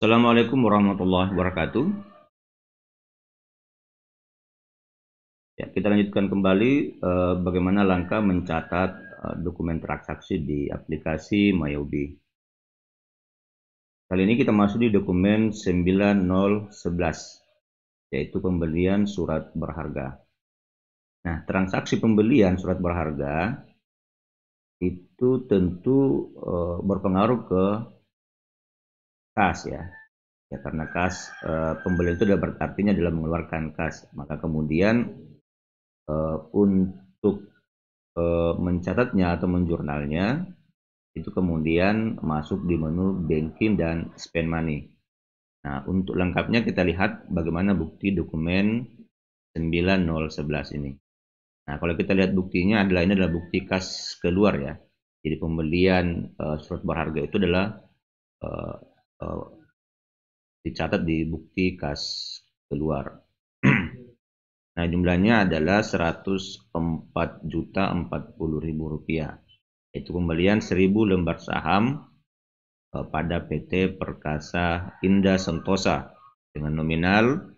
Assalamualaikum warahmatullahi wabarakatuh. Ya, kita lanjutkan kembali bagaimana langkah mencatat dokumen transaksi di aplikasi MyObi. Kali ini kita masuk di dokumen 9011, yaitu pembelian surat berharga. Nah, transaksi pembelian surat berharga itu tentu berpengaruh ke kas ya. Ya, karena kas pembelian itu artinya adalah mengeluarkan kas. Maka kemudian untuk mencatatnya atau menjurnalnya itu kemudian masuk di menu banking dan spend money. Nah, untuk lengkapnya kita lihat bagaimana bukti dokumen 9011 ini. Nah, kalau kita lihat buktinya ini adalah bukti kas keluar ya. Jadi pembelian surat berharga itu adalah uh, uh, dicatat di bukti kas keluar. Nah, jumlahnya adalah Rp104.040.000. Itu pembelian 1000 lembar saham pada PT Perkasa Indah Sentosa dengan nominal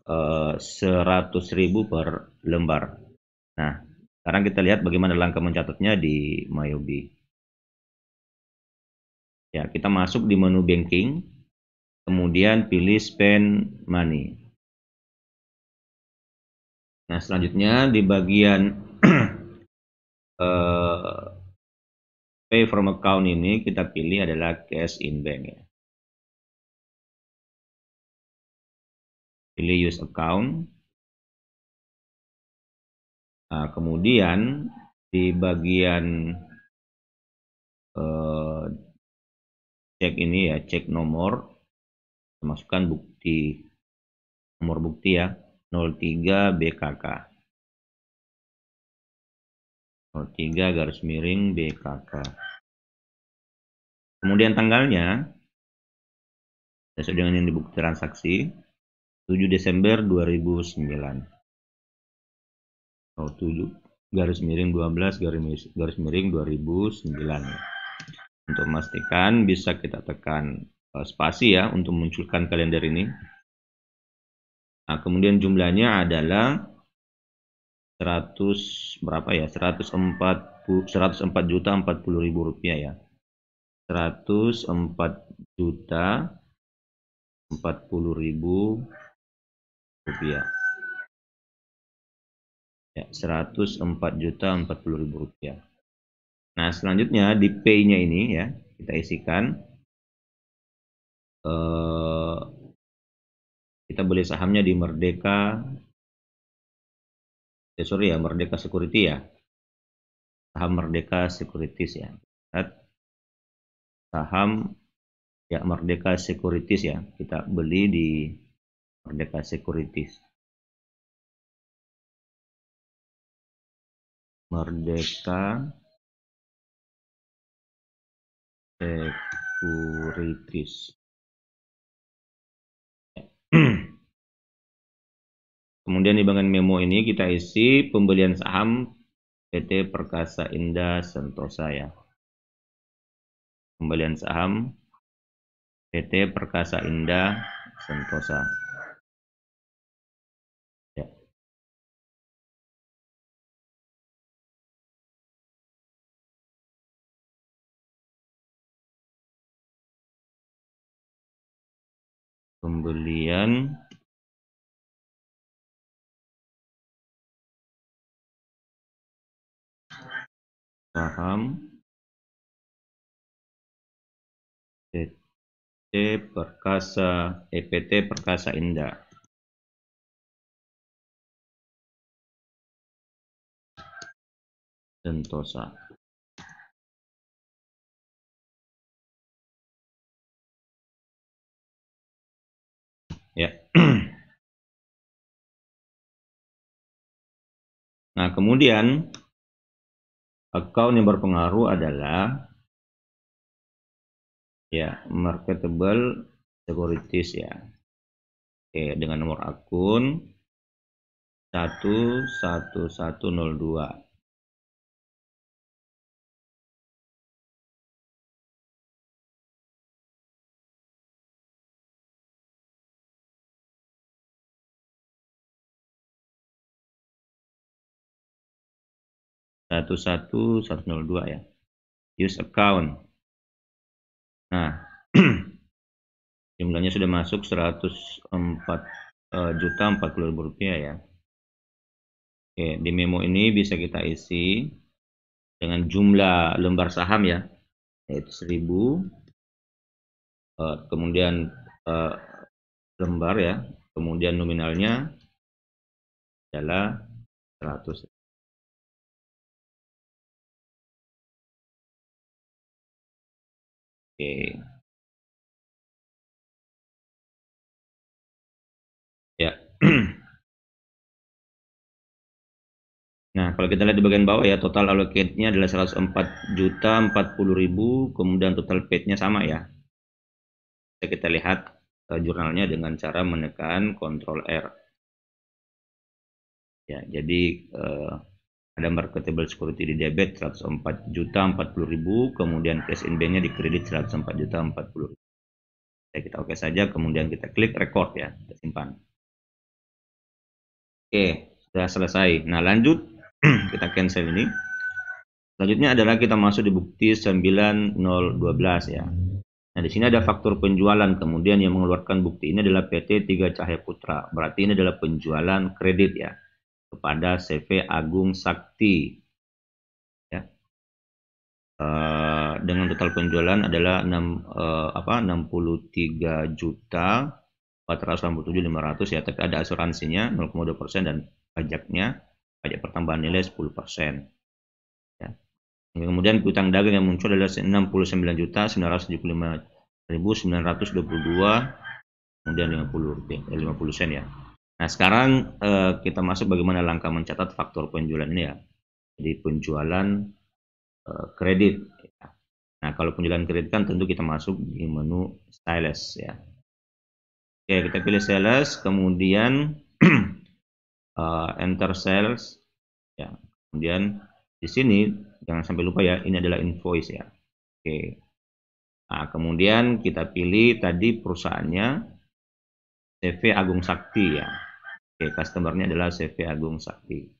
100.000 per lembar. Nah, sekarang kita lihat bagaimana langkah mencatatnya di MyObi. Ya, kita masuk di menu banking, kemudian pilih spend money. Nah, selanjutnya di bagian pay from account ini kita pilih adalah cash in bank ya. Pilih use account. Nah, kemudian di bagian cek ini ya, cek nomor, masukkan nomor bukti ya, 03 BKK. 03 garis miring BKK. Kemudian tanggalnya sesuai dengan yang di bukti transaksi 7 Desember 2009. 7 garis miring 12 garis miring 2009. Untuk memastikan bisa kita tekan spasi ya untuk munculkan kalender ini. Nah, kemudian jumlahnya adalah 104 juta 40 ribu rupiah ya. 104 juta 40 ribu rupiah. Ya, 104 juta 40 ribu rupiah. Nah, selanjutnya di pay-nya ini ya, kita isikan kita beli sahamnya di Merdeka, Merdeka Security ya. Saham Merdeka Securities ya. Saham ya Merdeka Securities ya. Kita beli di Merdeka Securities. Merdeka Securities. Kemudian di bagian memo ini kita isi pembelian saham PT Perkasa Indah Sentosa ya. Pembelian saham PT Perkasa Indah Sentosa. Ya. Pembelian saham PT Perkasa Indah Sentosa. Ya. Nah, kemudian account yang berpengaruh adalah ya marketable securities ya. Oke, dengan nomor akun 11102. 11102 ya. Use account. Nah, jumlahnya sudah masuk 104.040.000 rupiah ya. Oke, di memo ini bisa kita isi dengan jumlah lembar saham ya, yaitu 1000, kemudian lembar ya, kemudian nominalnya adalah 100. Oke. Ya. Nah, kalau kita lihat di bagian bawah ya, total allocate-nya adalah 104.040.000, kemudian total paid-nya sama ya. Kita lihat jurnalnya dengan cara menekan Ctrl R. Ya, jadi ada marketable security di debit 104.040.000, kemudian cash in bank-nya di kredit 104.040.000. Kita oke saja, kemudian kita klik record ya, kita simpan. Oke, sudah selesai. Nah, lanjut kita cancel ini. Selanjutnya adalah kita masuk di bukti 9012 ya. Nah, di sini ada faktur penjualan, kemudian yang mengeluarkan bukti ini adalah PT Tiga Cahaya Putra. Berarti ini adalah penjualan kredit ya kepada CV Agung Sakti. Ya. Dengan total penjualan adalah 63.487.500 ya, tapi ada asuransinya 0,2% dan pajak pertambahan nilai 10%. Ya. Kemudian piutang dagang yang muncul adalah 69.975.922, kemudian 50 sen ya. Nah, sekarang kita masuk bagaimana langkah mencatat faktor penjualan ini ya. Jadi penjualan kredit. Ya. Nah, kalau penjualan kredit kan tentu kita masuk di menu sales ya. Oke, kita pilih sales, kemudian enter sales ya. Kemudian di sini jangan sampai lupa ya, ini adalah invoice ya. Oke. Nah, kemudian kita pilih tadi perusahaannya CV Agung Sakti ya. Oke, customernya adalah CV Agung Sakti.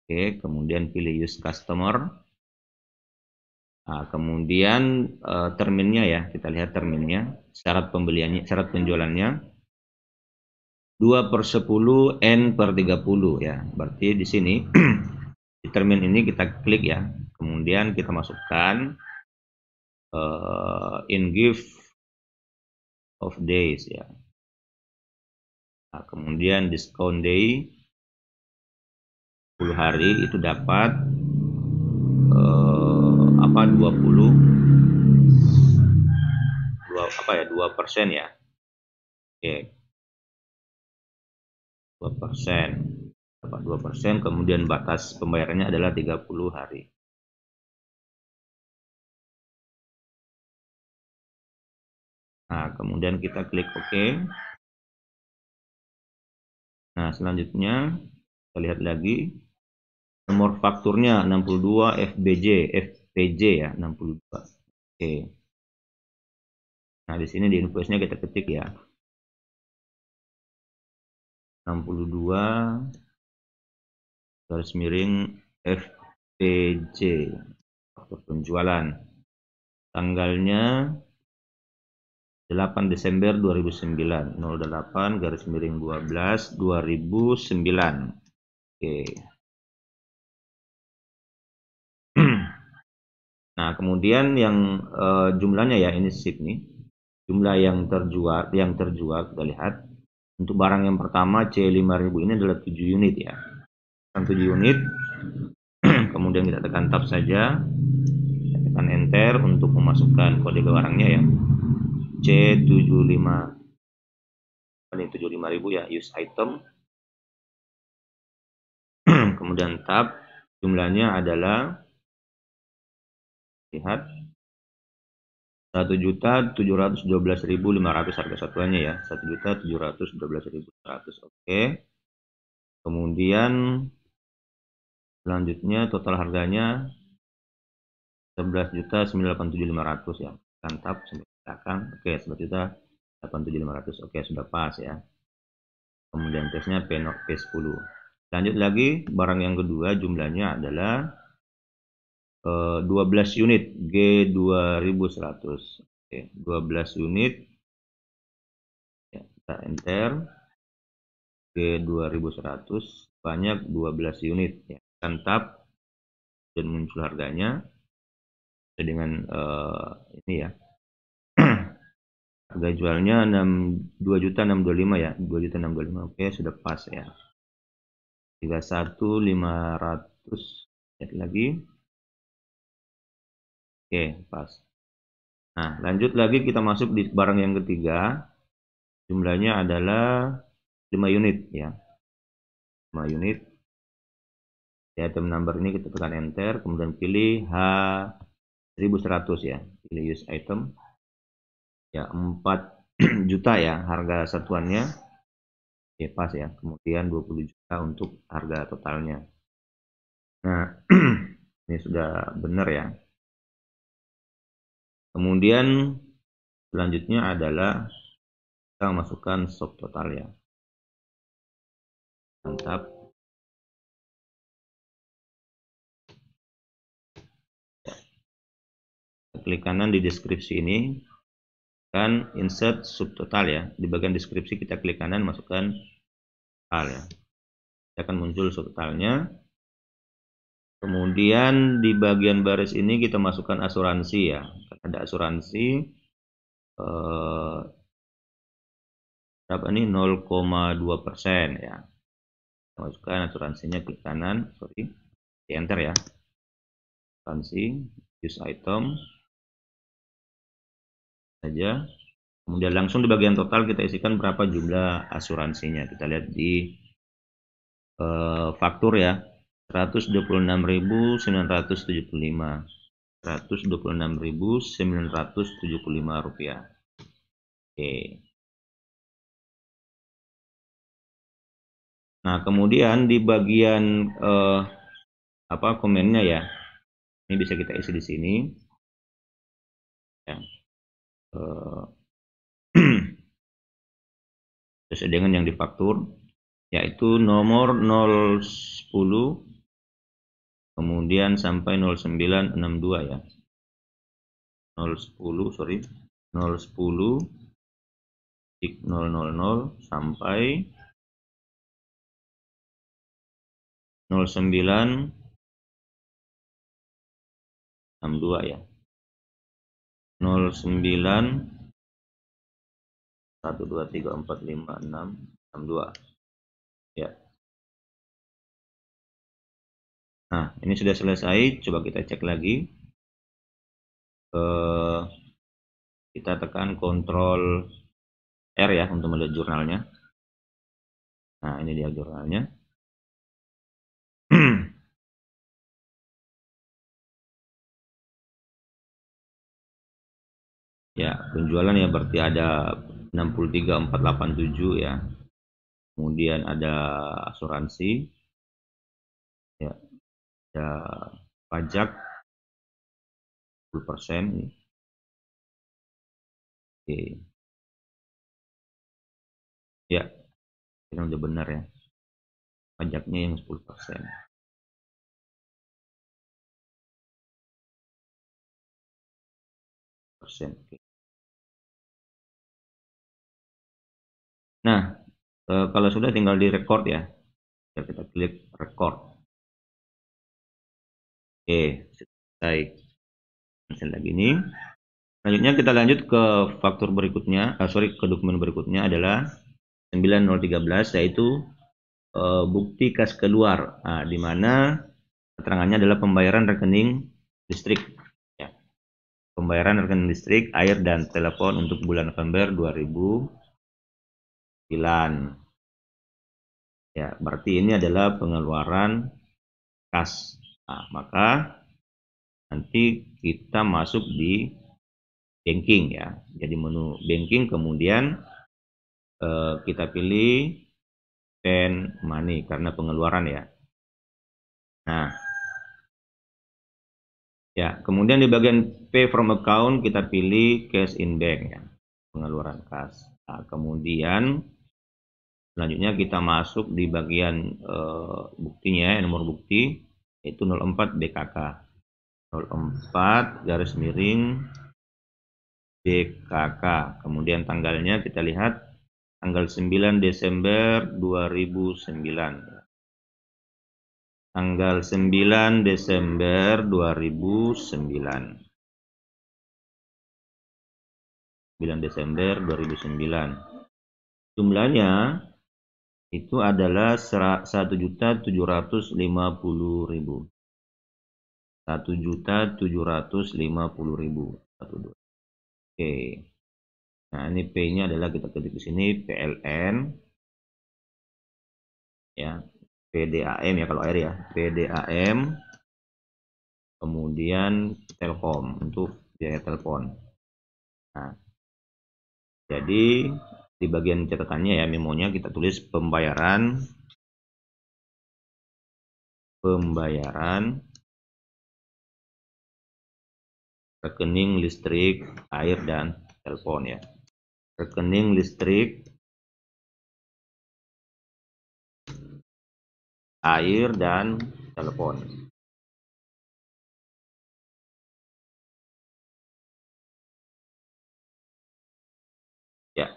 Oke, kemudian pilih use customer. Nah, kemudian terminnya ya, kita lihat terminnya, syarat pembeliannya, syarat penjualannya 2/10 N/30 ya. Berarti di sini di termin ini kita klik ya, kemudian kita masukkan in gift of days ya. Nah, kemudian discount day 10 hari itu dapat 2% ya. Oke. 2%. Dapat 2%, kemudian batas pembayarannya adalah 30 hari. Nah, kemudian kita klik OK. Nah, selanjutnya kita lihat lagi nomor fakturnya 62 FPJ ya, 62. Oke. Nah, di sini di invoice-nya kita ketik ya. 62 garis miring FPJ, faktur penjualan. Tanggalnya 8 Desember 2009, 08 garis miring 12 2009. Oke. Nah, kemudian yang jumlahnya ya, ini sheet nih. Jumlah yang terjual kita lihat. Untuk barang yang pertama C5000 ini adalah 7 unit ya. 7 unit. Kemudian kita tekan tab saja. Kita tekan enter untuk memasukkan kode barangnya ya. C75. Ini 75.000 ya, use item. Kemudian tab, jumlahnya adalah, lihat, 1.712.500 harga satuannya ya, 1.712.500. Oke. Kemudian selanjutnya total harganya 11.987.500 ya. Tab sampai belakang. Oke, 11.087.500. Oke, sudah pas ya. Kemudian tesnya P10. Lanjut lagi, barang yang kedua jumlahnya adalah 12 unit G2100. Oke, 12 unit. Ya, kita enter G2100 banyak 12 unit ya. Tab dan muncul harganya dengan ini ya. Harga jualnya 2.625 ya, 2.625. Oke, sudah pas ya. 31.500. Lihat lagi. Oke, pas. Nah, lanjut lagi kita masuk di barang yang ketiga. Jumlahnya adalah 5 unit ya. 5 unit. Di item number ini kita tekan enter, kemudian pilih H1100 ya. Pilih use item. Ya, 4 juta ya harga satuannya. Ya, pas ya. Kemudian 20 juta untuk harga totalnya. Nah, ini sudah benar ya. Kemudian selanjutnya adalah kita masukkan subtotal ya. Mantap. Klik kanan di deskripsi ini kan insert subtotal ya. Di bagian deskripsi kita klik kanan masukkan total ya. Akan muncul subtotalnya. Kemudian di bagian baris ini kita masukkan asuransi ya. Ada asuransi berapa nih 0,2% ya. Kita masukkan asuransinya, klik kanan, di enter ya. Asuransi, use item saja. Kemudian langsung di bagian total kita isikan berapa jumlah asuransinya. Kita lihat di faktur ya. 126.975. 126.975 rupiah. Oke. Nah, kemudian di bagian komennya ya. Ini bisa kita isi di sini. Ya. Sesuai dengan yang difaktur, yaitu nomor 010 kemudian sampai 0962 ya. 010 sorry 010 000 sampai 0962 ya. 09 1 2 3 4 5 6 62 ya. Nah, ini sudah selesai. Coba kita cek lagi. Kita tekan Ctrl R ya untuk melihat jurnalnya. Nah, ini dia jurnalnya. Ya, penjualan ya berarti ada 63.487 ya. Kemudian ada asuransi. Ya, ada pajak 10% nih. Oke. Ya, ini udah benar ya. Pajaknya yang 10%. Oke. Nah, kalau sudah tinggal di record ya. Kita klik record. Oke, selesai. Cancel lagi ini. Selanjutnya kita lanjut ke faktur berikutnya, ke dokumen berikutnya adalah 9013 yaitu bukti kas keluar. Nah, di mana keterangannya adalah pembayaran rekening listrik. Ya. Pembayaran rekening listrik, air, dan telepon untuk bulan November 2009. Ya, berarti ini adalah pengeluaran kas. Nah, maka nanti kita masuk di banking ya. Jadi menu banking, kemudian kita pilih spend money karena pengeluaran ya. Nah, ya, kemudian di bagian pay from account kita pilih cash in bank ya, pengeluaran kas. Nah, kemudian Selanjutnya kita masuk di bagian buktinya, nomor bukti, yaitu 04 BKK. 04 garis miring BKK. Kemudian tanggalnya kita lihat tanggal 9 Desember 2009. Tanggal 9 Desember 2009. 9 Desember 2009. Jumlahnya itu adalah 1.750.000. 1.750.000. Oke. Nah, ini P-nya adalah kita ketik di sini PLN ya. PDAM ya kalau air ya. PDAM. Kemudian Telkom untuk biaya telepon. Nah, jadi di bagian catatannya ya, memonya kita tulis pembayaran rekening listrik, air dan telepon ya. Rekening listrik, air dan telepon. Ya.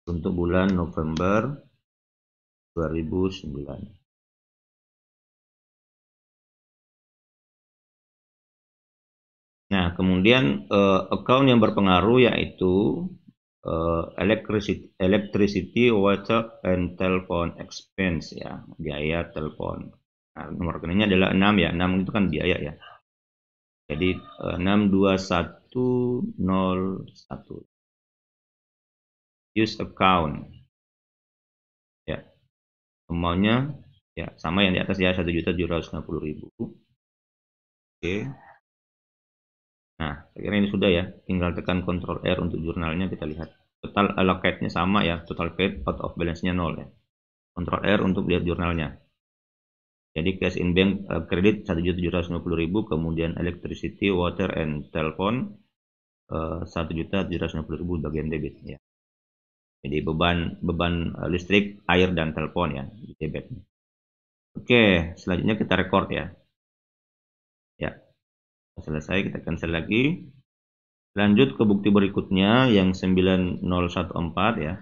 Untuk bulan November 2009. Nah, kemudian account yang berpengaruh yaitu electricity, water, and telephone expense ya, biaya telepon. Nah, nomor rekeningnya adalah 6 ya, 6 itu kan biaya ya. Jadi 62101. Use account. Ya, semuanya ya sama yang di atas ya, 1.750.000. Oke. Nah, saya kira ini sudah ya, tinggal tekan Ctrl R untuk jurnalnya, kita lihat. Total allocate-nya sama ya, total paid out of balance-nya 0 ya. Ctrl R untuk lihat jurnalnya. Jadi cash in bank kredit 1.750.000, kemudian electricity, water, and telephone 1.750.000 bagian debit ya. Jadi beban listrik, air, dan telepon ya di debit. Oke, selanjutnya kita record ya. Ya, selesai, kita cancel lagi. Lanjut ke bukti berikutnya yang 9014 ya.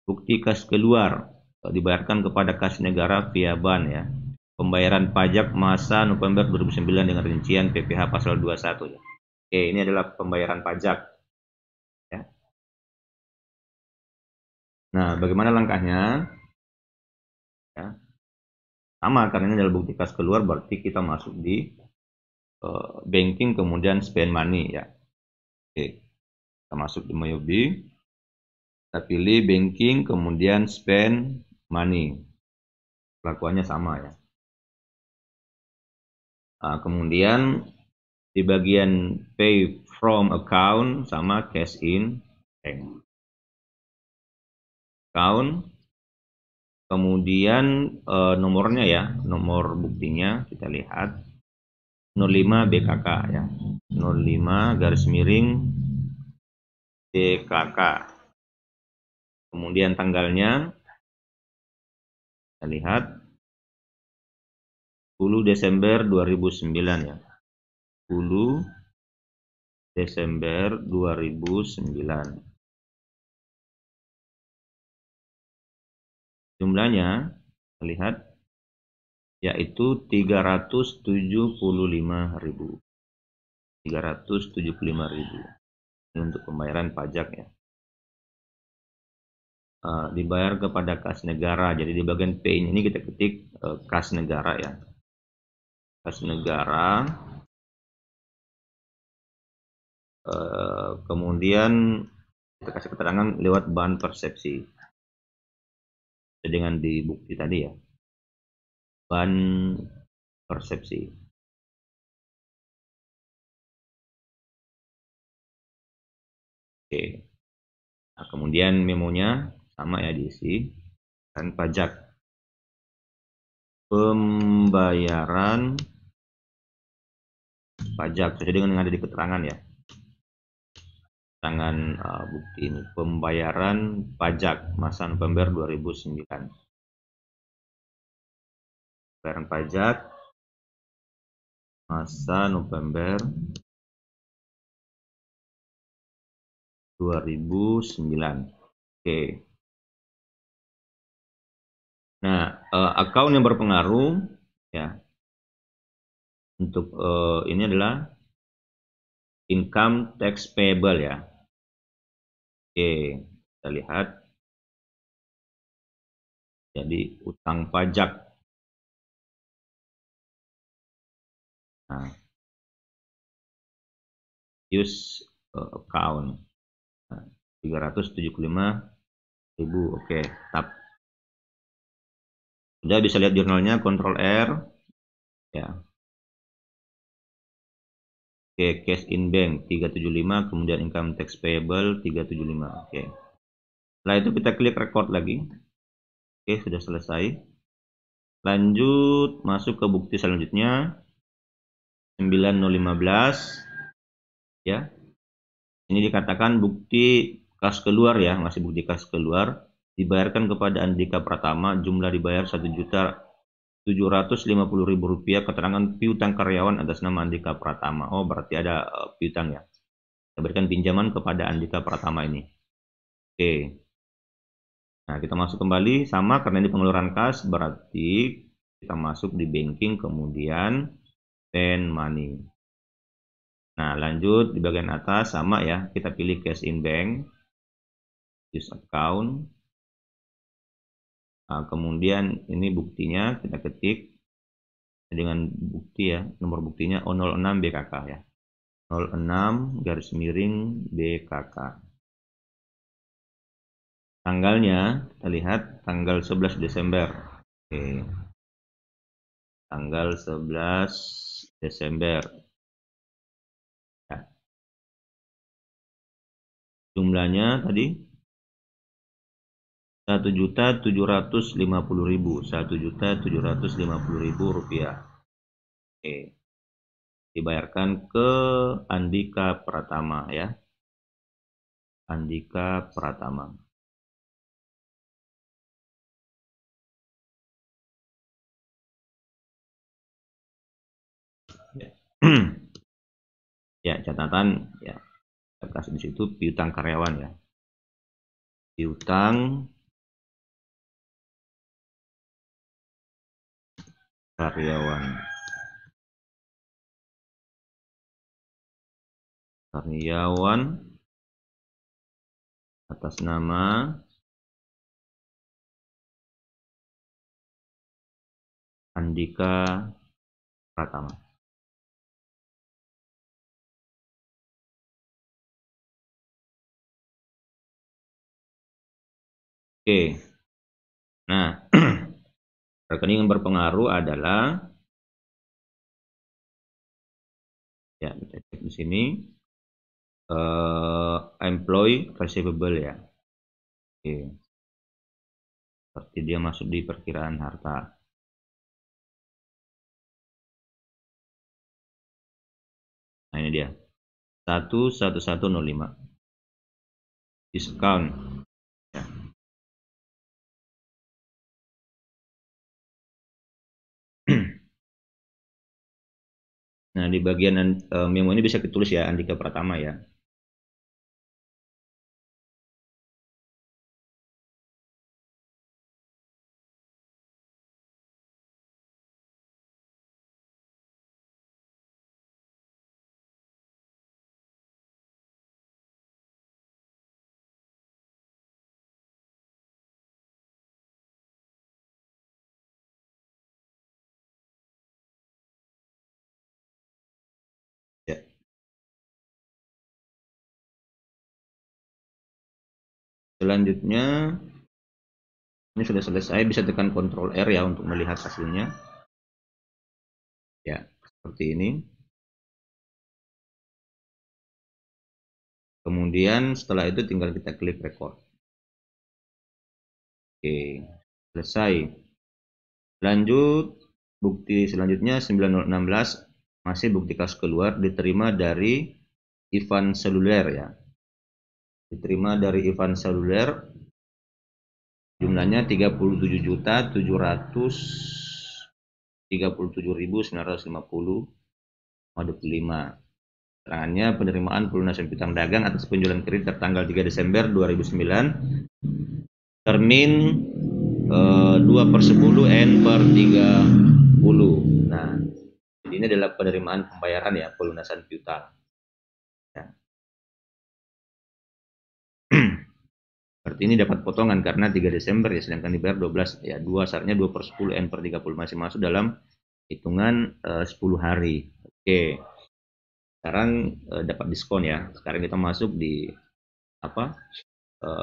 Bukti kas keluar dibayarkan kepada kas negara via BAN ya. Pembayaran pajak masa November 2009 dengan rincian PPh pasal 21 ya. Oke, ini adalah pembayaran pajak ya. Nah, bagaimana langkahnya? Ya. Sama, karena ini adalah bukti kas keluar, berarti kita masuk di banking kemudian spend money ya. Oke, kita masuk di Moyobi, kita pilih banking kemudian spend money, perlakuannya sama ya. Nah, kemudian di bagian pay from account sama cash in account, kemudian nomornya ya, nomor buktinya kita lihat 05 BKK ya, 05 garis miring BKK. Kemudian tanggalnya kita lihat 10 Desember 2009 ya. 10 Desember 2009. Jumlahnya kita lihat yaitu 375.000. 375.000. Ini untuk pembayaran pajak ya. Dibayar kepada kas negara. Jadi di bagian P ini kita ketik kas negara ya. Kas negara. Kemudian kita kasih keterangan lewat bahan persepsi. Dengan di bukti tadi ya. Bahan persepsi. Oke. Nah, kemudian memonya sama ya diisi. Dan pajak. Pembayaran pajak sesuai dengan yang ada di keterangan ya. Tangan bukti ini pembayaran pajak masa November 2009. Pembayaran pajak masa November 2009. Oke. Nah, account yang berpengaruh ya untuk ini adalah income tax payable ya. Oke, kita lihat. Jadi utang pajak. Nah, use account. Nah, 375.000. Oke, tap. Sudah bisa lihat jurnalnya, Ctrl R ya. Oke, cash in bank 375, kemudian income tax payable 375. Oke. Setelah itu kita klik record lagi. Oke, sudah selesai. Lanjut masuk ke bukti selanjutnya 9015 ya. Ini dikatakan bukti kas keluar ya, masih bukti kas keluar dibayarkan kepada Andika Pratama, jumlah dibayar Rp1.750.000, keterangan piutang karyawan atas nama Andika Pratama. Oh, berarti ada piutang ya. Kita berikan pinjaman kepada Andika Pratama ini. Oke. Nah, kita masuk kembali sama karena ini pengeluaran kas, berarti kita masuk di banking kemudian spend money. Nah, lanjut di bagian atas sama ya, kita pilih cash in bank, use account. Nah, kemudian ini buktinya kita ketik dengan bukti ya, nomor buktinya 06 BKK ya. 06 garis miring BKK. Tanggalnya kita lihat tanggal 11 Desember. Oke. Tanggal 11 Desember. Ya. Jumlahnya tadi 1.750.000, 1.750.000 rupiah. Oke. Dibayarkan ke Andika Pratama ya. Andika Pratama. Ya. Ya, catatan ya. Kita kasih di situ piutang karyawan ya. Piutang karyawan. Karyawan atas nama Andika Pratama. Oke. Nah, rekening yang berpengaruh adalah ya, kita cek di sini employee receivable ya. Oke. Seperti dia masuk di perkiraan harta. Nah, ini dia. 11105. Diskon. Ya. Nah, di bagian memo ini bisa ditulis ya Andika Pratama ya. Ya. Selanjutnya ini sudah selesai, bisa tekan Ctrl R ya untuk melihat hasilnya. Ya, seperti ini. Kemudian setelah itu tinggal kita klik record. Oke, selesai. Lanjut, bukti selanjutnya 9016 masih bukti kas keluar diterima dari Ivan Seluler ya. diterima dari Ivan Seluler, jumlahnya 37.737.950,25. Keterangannya penerimaan pelunasan piutang dagang atas penjualan kredit tertanggal 3 Desember 2009, termin 2/10 N per 30. Nah, ini adalah penerimaan pembayaran ya, pelunasan piutang. Ya. Berarti ini dapat potongan karena 3 Desember ya, sedangkan dibayar 12 ya, 2 syaratnya 2/10 N per 30 masih masuk dalam hitungan 10 hari. Oke. Sekarang dapat diskon ya. Sekarang kita masuk di apa?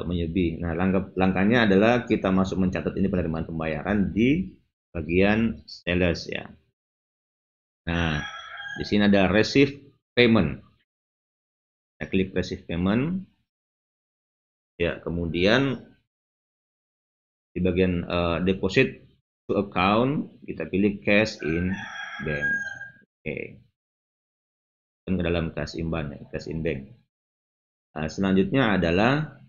Menyebih. Nah, langkahnya adalah kita masuk mencatat ini penerimaan pembayaran di bagian sales ya. Nah, di sini ada receive payment. Kita klik receive payment. Ya, kemudian di bagian deposit to account kita pilih cash in bank. Oke. Dan ke dalam cash in bank, cash in bank. Nah, selanjutnya adalah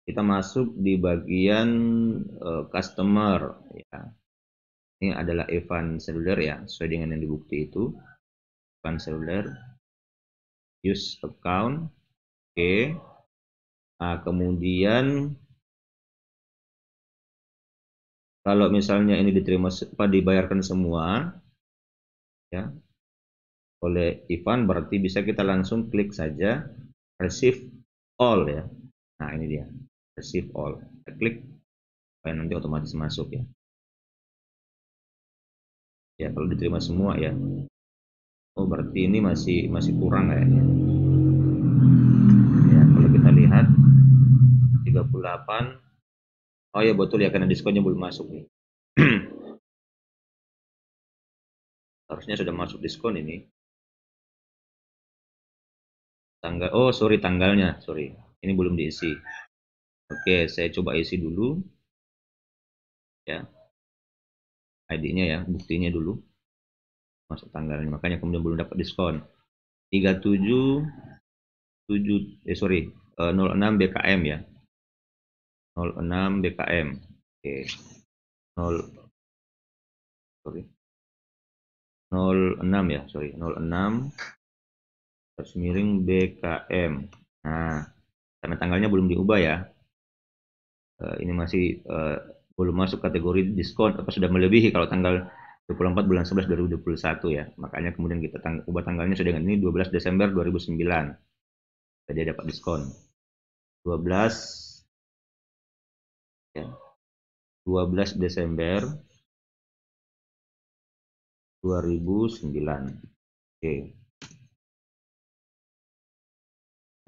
kita masuk di bagian customer ya. Ini adalah Evan Seluler ya, sesuai dengan yang dibukti itu. Evan Seluler use account. Oke. Nah, kemudian kalau misalnya ini diterima dibayarkan semua ya oleh Ivan, berarti bisa kita langsung klik saja receive all ya. Nah, ini dia receive all. Kita klik supaya nanti otomatis masuk ya. Ya, kalau diterima semua ya. Oh, berarti ini masih kurang kayaknya. Ya, kalau kita lihat 38. Oh ya betul ya, karena diskonnya belum masuk nih. Harusnya sudah masuk diskon ini. Tanggalnya, sorry. Ini belum diisi. Oke, saya coba isi dulu. Ya. ID-nya ya, buktinya dulu. Masuk tanggalnya, makanya kemudian belum dapat diskon. 06 BKM ya. 06 BKM. Oke. 0 sorry. 06 ya, sorry. 06 garis miring BKM. Nah, karena tanggalnya belum diubah ya. Ini masih belum masuk kategori diskon atau sudah melebihi kalau tanggal 24 bulan 11 2021 ya. Makanya kemudian kita ubah tanggalnya sudah dengan ini 12 Desember 2009. Jadi dapat diskon. 12 ya. 12 Desember 2009. Oke.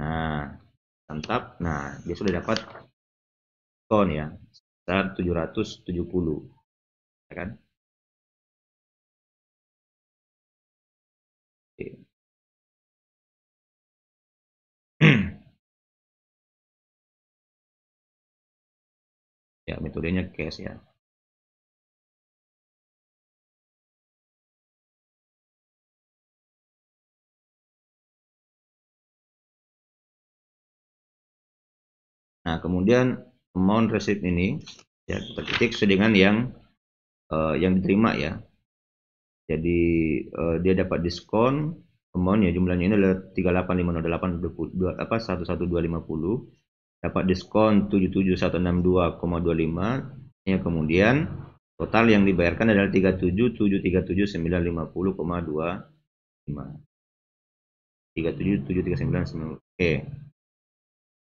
Nah, mantap. Nah, dia sudah dapat diskon ya. Sebesar 770. Ya kan? Oke. Ya, metodenya cash ya. Nah, kemudian amount receipt ini ya kita ketik sesuai dengan yang diterima ya. Jadi dia dapat diskon amount ya, jumlahnya ini adalah 38.508 apa 11250, dapat diskon 77.162,25 ya, kemudian total yang dibayarkan adalah 37.739.50,25. 37.739.50. Oke.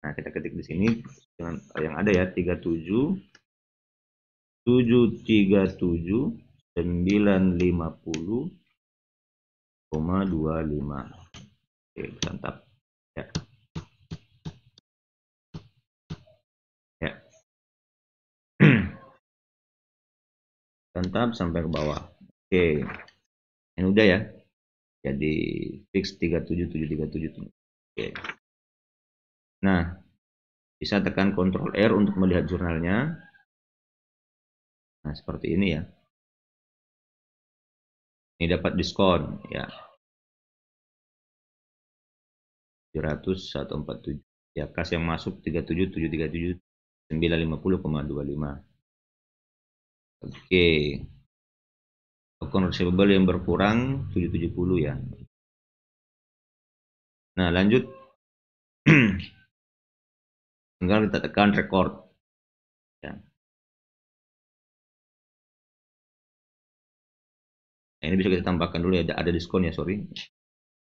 Nah, kita ketik di sini dengan yang ada ya 37.737.950,25. Oke, mantap. Ya. Ya. Mantap sampai ke bawah. Oke. Ini udah ya. Jadi fix 37737. Oke. Nah, bisa tekan Ctrl R untuk melihat jurnalnya. Nah, seperti ini ya. Ini dapat diskon ya. 700.147. Ya, kas yang masuk 37.737.950,25. Oke. Account receivable yang berkurang 770 ya. Nah, lanjut. Tinggal kita tekan record ya. Nah, ini bisa kita tambahkan dulu ya, ada diskon ya, sorry.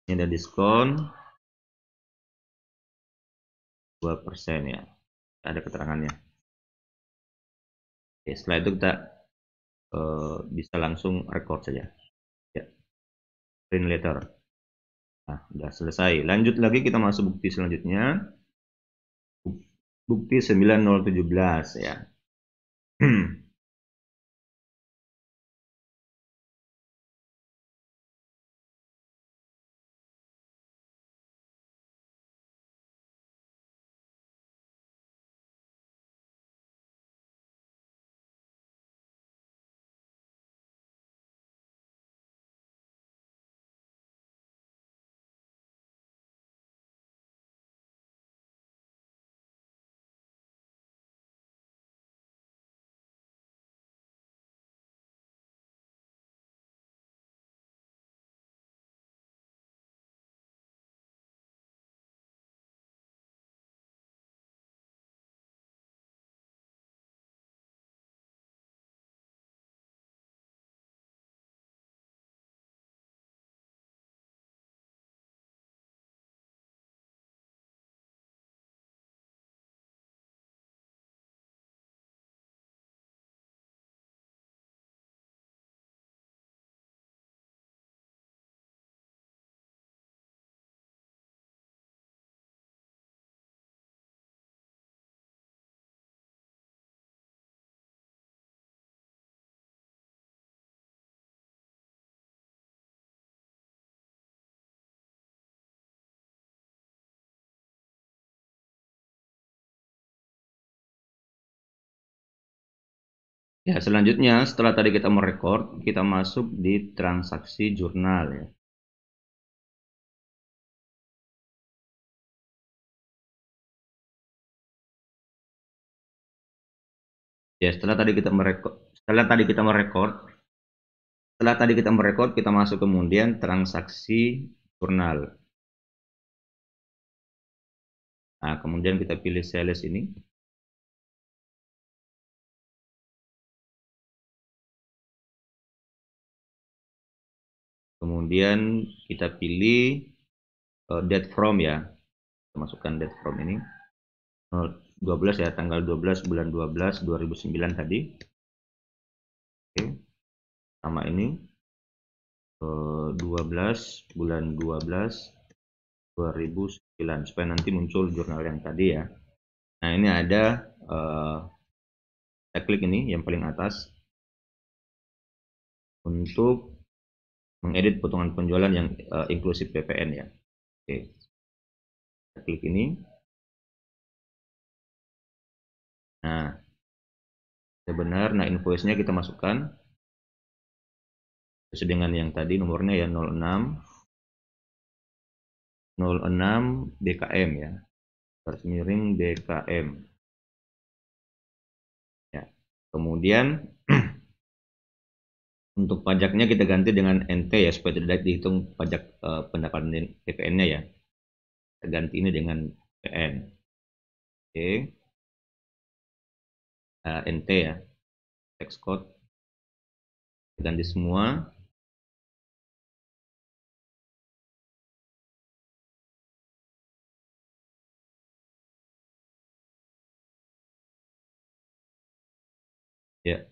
Ini ada diskon 2% ya. Ada keterangannya. Oke, setelah itu kita bisa langsung record saja. Ya, print letter. Nah, sudah selesai. Lanjut lagi, kita masuk bukti selanjutnya. Bukti 9017 ya. Ya, selanjutnya setelah tadi kita merekord, kita masuk di transaksi jurnal ya. Ya, setelah tadi kita merekord, kita masuk kemudian transaksi jurnal. Nah, kemudian kita pilih sales ini. Kemudian kita pilih date from ya. Kita masukkan date from ini. 12 ya, tanggal 12 bulan 12 2009 tadi. Oke. Sama ini 12 bulan 12 2009 supaya nanti muncul jurnal yang tadi ya. Nah, ini ada kita klik ini yang paling atas untuk mengedit potongan penjualan yang inklusif PPN ya. Oke. Kita klik ini. Nah, benar. Nah, invoice-nya kita masukkan sesuai dengan yang tadi nomornya ya 06 DKM ya. Garis miring DKM. Ya. Kemudian untuk pajaknya kita ganti dengan NT ya supaya tidak dihitung pajak pendapatan PPN-nya ya. Kita ganti ini dengan PN. Oke. NT ya. Tax code. Kita ganti semua. Ya.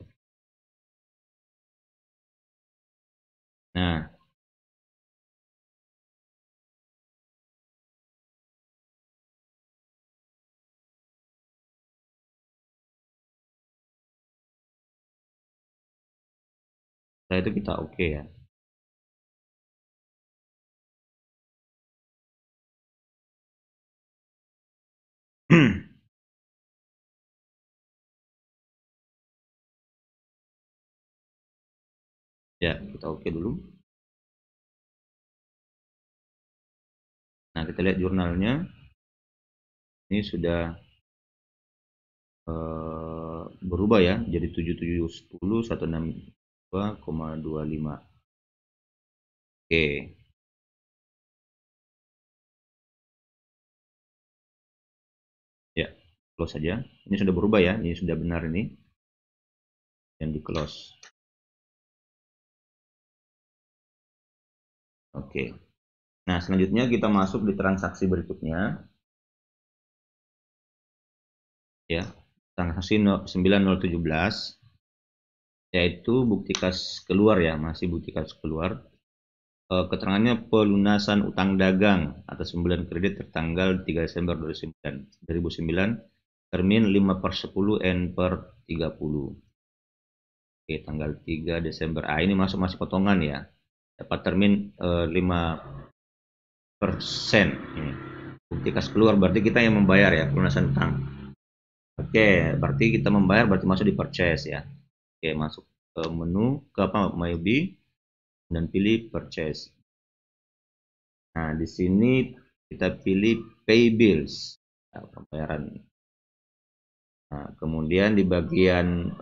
Nah, setelah itu kita oke ya. Ya, kita oke dulu. Nah, kita lihat jurnalnya. Ini sudah berubah ya, jadi 7710 162,25. Oke, ya, close saja. Ini sudah berubah ya, ini sudah benar ini yang di close. Oke. Nah, selanjutnya kita masuk di transaksi berikutnya ya. Transaksi 9017 yaitu bukti kas keluar ya, masih bukti kas keluar. Keterangannya pelunasan utang dagang atas pembelian kredit tertanggal 3 Desember 2009 termin 5/10 N per 30. Oke, tanggal 3 Desember. Ini masih potongan ya. Dapat termin 5%. Ini. Bukti kas keluar berarti kita yang membayar ya, pelunasan utang. Oke, berarti kita membayar berarti masuk di purchase ya. Oke, masuk ke menu ke Maybe dan pilih purchase. Nah, di sini kita pilih pay bills, nah, pembayaran. Nah, kemudian di bagian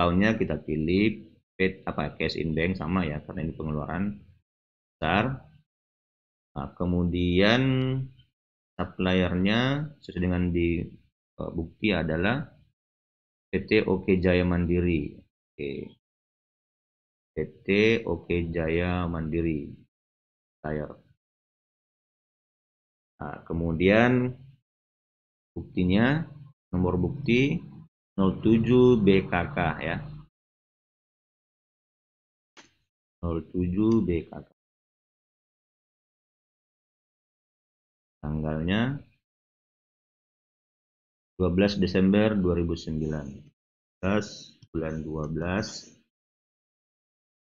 tahunnya kita pilih cash in bank sama ya karena ini pengeluaran besar. Nah, kemudian suppliernya sesuai dengan di bukti adalah PT Oke Jaya Mandiri. Oke. PT Oke Jaya Mandiri. Nah, kemudian buktinya nomor bukti 07 BKK ya. 07 BKK. Tanggalnya 12 Desember 2009. 11 bulan 12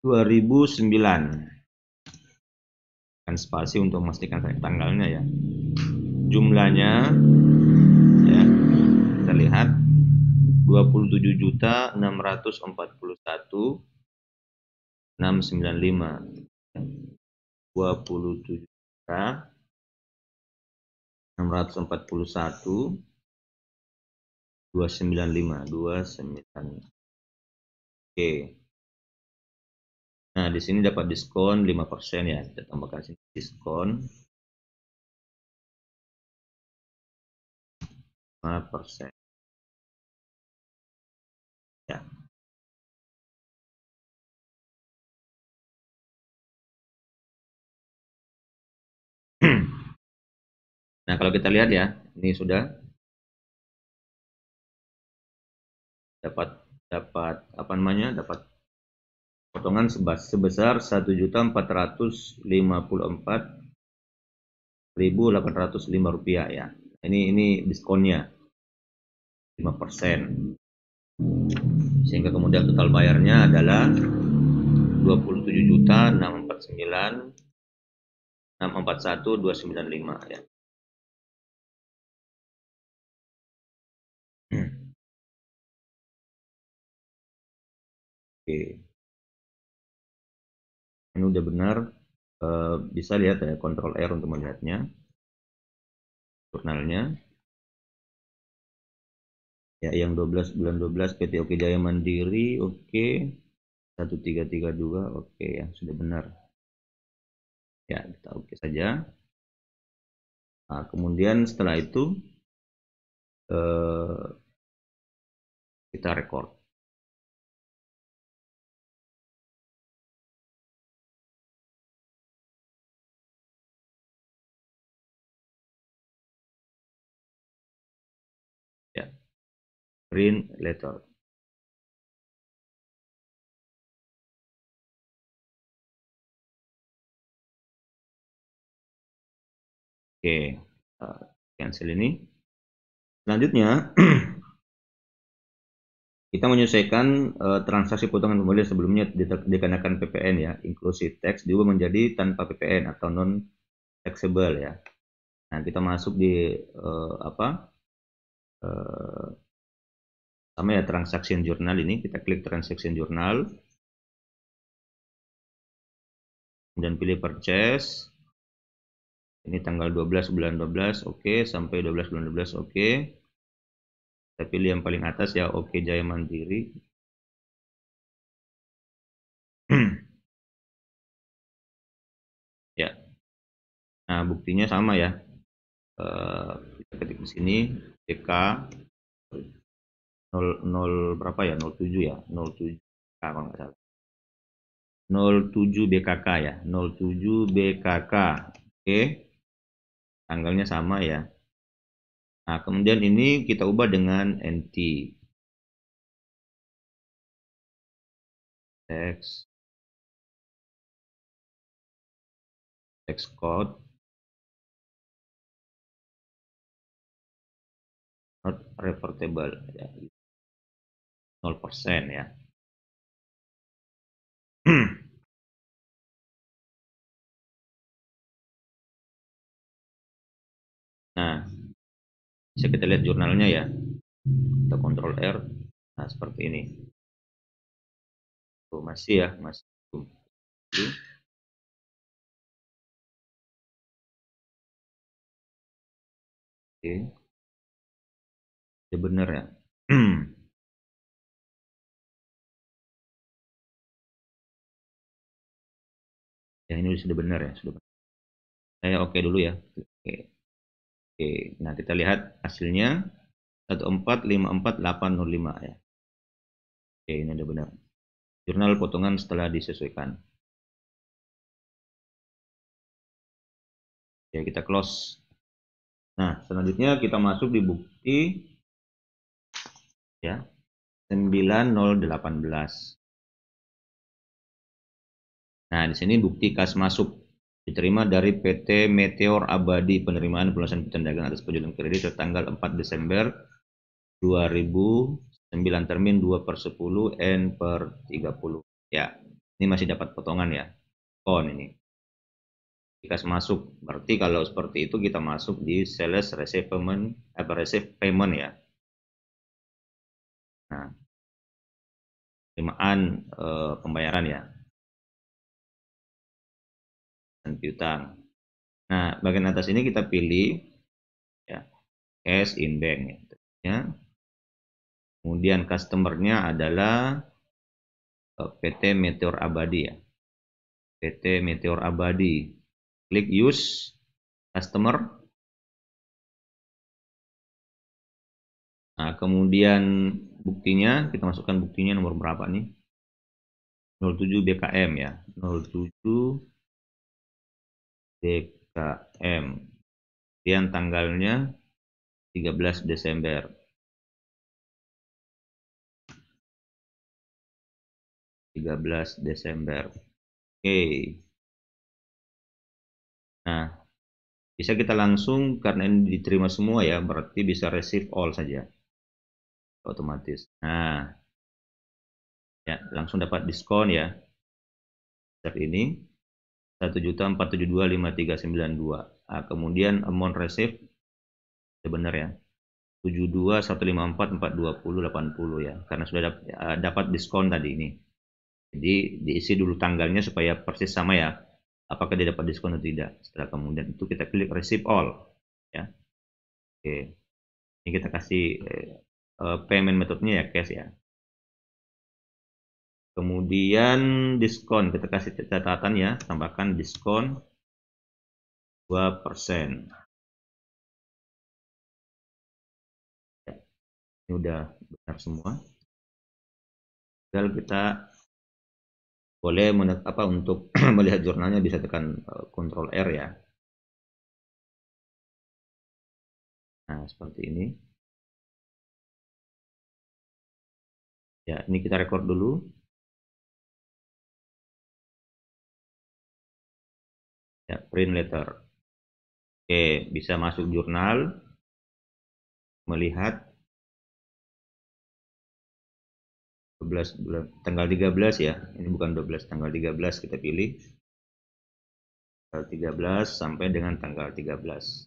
2009. Kan spasi untuk memastikan tanggalnya ya. Jumlahnya ya, kita lihat 27.641.695. 27.641.295. Oke. Nah, di sini dapat diskon 5% ya. Kita tambahkan sini diskon 5%. Ya. Nah, kalau kita lihat ya, ini sudah dapat apa namanya? Dapat potongan sebesar 1.454.805 rupiah ya. Ini diskonnya 5%. Sehingga kemudian total bayarnya adalah 27.649.641.295 ya. Oke. Ini udah benar, bisa lihat ya, Ctrl R untuk melihatnya jurnalnya ya, yang 12 bulan 12 PT Oke Jaya Mandiri. Oke, 1332. Oke ya, sudah benar ya, kita oke saja. Nah, kemudian setelah itu kita record ya, print letter. Oke, cancel ini. Selanjutnya kita menyesuaikan transaksi potongan pembelian sebelumnya dikenakan PPN ya, inclusive tax diubah menjadi tanpa PPN atau non taxable ya. Nah, kita masuk di sama ya, transaction journal ini, kita klik transaction journal dan pilih purchase. Ini tanggal 12 bulan 12, oke, sampai 12 bulan 12, oke. Kita pilih yang paling atas ya, oke Jaya Mandiri. Ya, nah buktinya sama ya. Kita ketik di sini BK 00 berapa ya? 07 ya, 07 kalau nggak salah. 07 BKK ya, 07 BKK. Oke, tanggalnya sama ya. Nah, kemudian ini kita ubah dengan NT. Text code not reportable ya, 0% ya. Nah, bisa kita lihat jurnalnya ya. Kita kontrol R. Nah, seperti ini. Tuh, masih ya, masih. Oke, ya benar ya. Ya ini sudah benar ya, sudah benar. Saya oke dulu ya. Oke. Oke. Nah, kita lihat hasilnya 1454805 ya. Oke, ini udah benar. Jurnal potongan setelah disesuaikan. Ya, kita close. Nah, selanjutnya kita masuk di bukti ya 90818. Nah, di sini bukti kas masuk diterima dari PT Meteor Abadi penerimaan pelunasan piutang dagang atas penjualan kredit tertanggal 4 Desember 2009 termin 2/10 N/30. Ya, ini masih dapat potongan ya. Ini. Kas masuk. Berarti kalau seperti itu kita masuk di sales receive payment, receive payment ya. Nah, penerimaan pembayaran ya dan piutang. Nah, bagian atas ini kita pilih ya cash in bank ya. Kemudian customernya adalah PT Meteor Abadi ya. PT Meteor Abadi. Klik use customer. Nah, kemudian buktinya kita masukkan buktinya nomor berapa nih? 07 BKM ya. 07 BKM. Kemudian tanggalnya 13 Desember. 13 Desember. Oke. Nah, bisa kita langsung karena ini diterima semua ya, berarti bisa receive all saja. Otomatis. Nah, ya langsung dapat diskon ya. Saat ini 1.472.5392. Nah, kemudian amount receive sebenarnya ya 72.154.420.80 ya, karena sudah dapat diskon tadi ini. Jadi diisi dulu tanggalnya supaya persis sama ya, apakah dia dapat diskon atau tidak. Setelah kemudian itu kita klik receive all ya. Oke, ini kita kasih payment metodenya ya cash ya. Kemudian diskon kita kasih catatan ya, tambahkan diskon 2%. Ya, ini udah benar semua. Tinggal kita boleh untuk melihat jurnalnya bisa tekan Ctrl R ya. Nah, seperti ini. Ya, ini kita record dulu. Ya, print letter. Oke, bisa masuk jurnal, melihat 12 bulan, tanggal 13 ya. Ini bukan 12, tanggal 13 kita pilih. Tanggal 13 sampai dengan tanggal 13.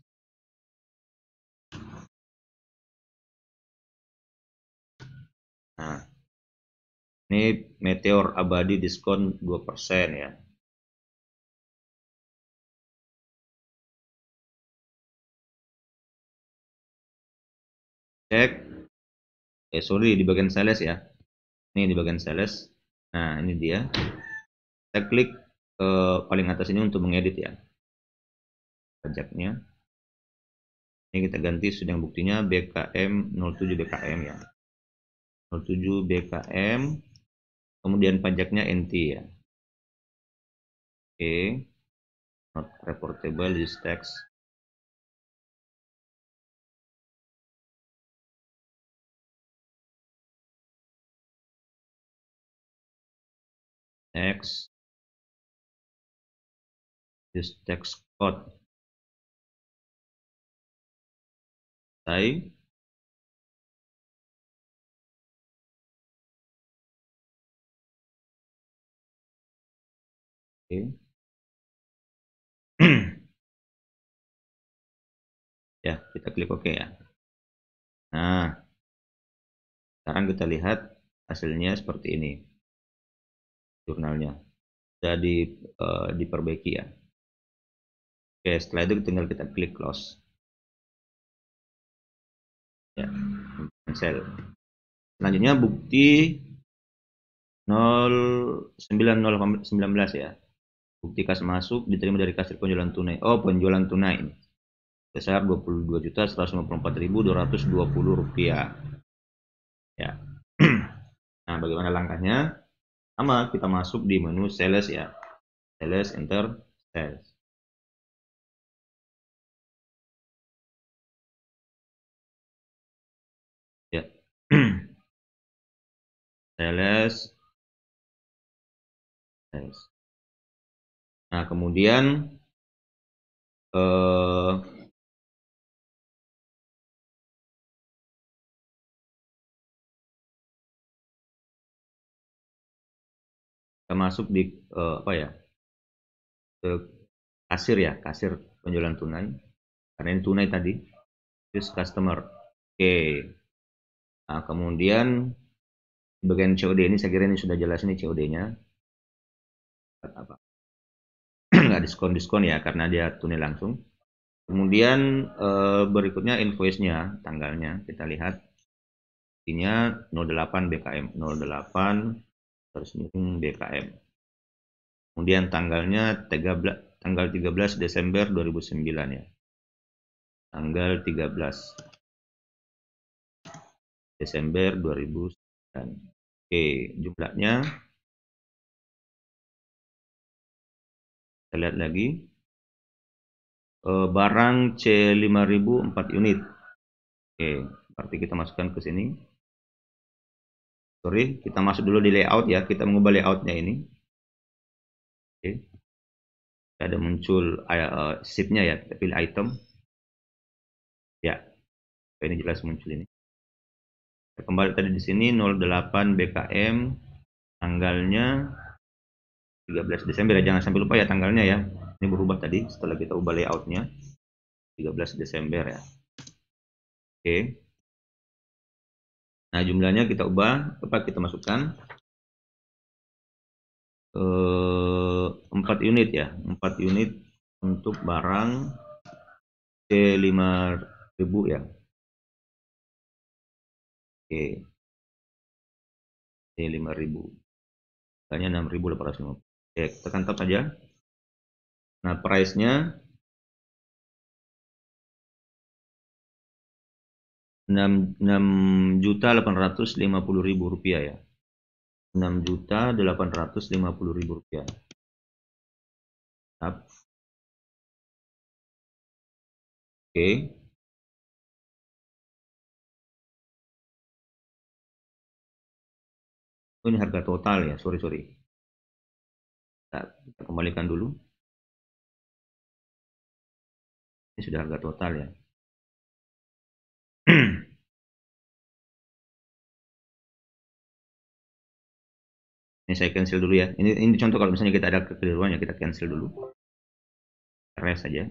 Nah, ini Meteor Abadi diskon 2% ya. cek, sorry di bagian sales ya, ini di bagian sales. Nah ini dia, kita klik paling atas ini untuk mengedit ya pajaknya. Ini kita ganti sudah buktinya BKM 07 BKM ya, 07 BKM, kemudian pajaknya NT ya. Oke, not reportable this tax. Next, this tax code. Saya oke. Ya, kita klik OK ya. Nah, sekarang kita lihat hasilnya seperti ini. Jurnalnya sudah diperbaiki ya. Oke, setelah itu tinggal kita klik close. Ya, cancel. Selanjutnya bukti 09019 ya. Bukti kas masuk diterima dari kasir penjualan tunai. Oh, penjualan tunai ini. Sebesar Rp22.154.220. Ya. Nah, bagaimana langkahnya? Sama, kita masuk di menu sales ya. Sales, enter sales. Ya. Sales. Sales. Nah, kemudian kita masuk di apa ya? Ke kasir ya, kasir penjualan tunai. Karena ini tunai tadi. Use customer. Oke. Nah, kemudian di bagian COD ini saya kira ini sudah jelas, ini COD-nya. Apa? Nggak diskon-diskon ya karena dia tunai langsung. Kemudian berikutnya invoice-nya, tanggalnya kita lihat. Intinya 08 BKM, 08 terus BKM. Kemudian tanggalnya tanggal 13 Desember 2009 ya. Tanggal 13 Desember 2009. Oke, jumlahnya kita lihat lagi. Barang C5000 4 unit. Oke, berarti kita masukkan ke sini. Sorry, kita masuk dulu di layout ya. Kita mengubah layoutnya ini. Oke. Ada muncul sheet-nya ya. Kita pilih item. Ya, ini jelas muncul ini. Kita kembali tadi di sini 08 BKM, tanggalnya 13 Desember ya. Jangan sampai lupa ya tanggalnya ya. Ini berubah tadi setelah kita ubah layoutnya. 13 Desember ya. Oke. Nah, jumlahnya kita ubah, kita masukkan 4 unit ya, 4 unit untuk barang C5000 ya. Oke, C5000, harganya 6.850. Oke, tekan tab saja. Nah, price-nya 6.850.000 rupiah ya. 6.850.000 rupiah. Tab. Oke. Oh, ini harga total ya, sorry. Kita kembalikan dulu. Ini sudah harga total ya. Ini saya cancel dulu ya. Ini contoh kalau misalnya kita ada kekeliruan ya, kita cancel dulu. Rest saja.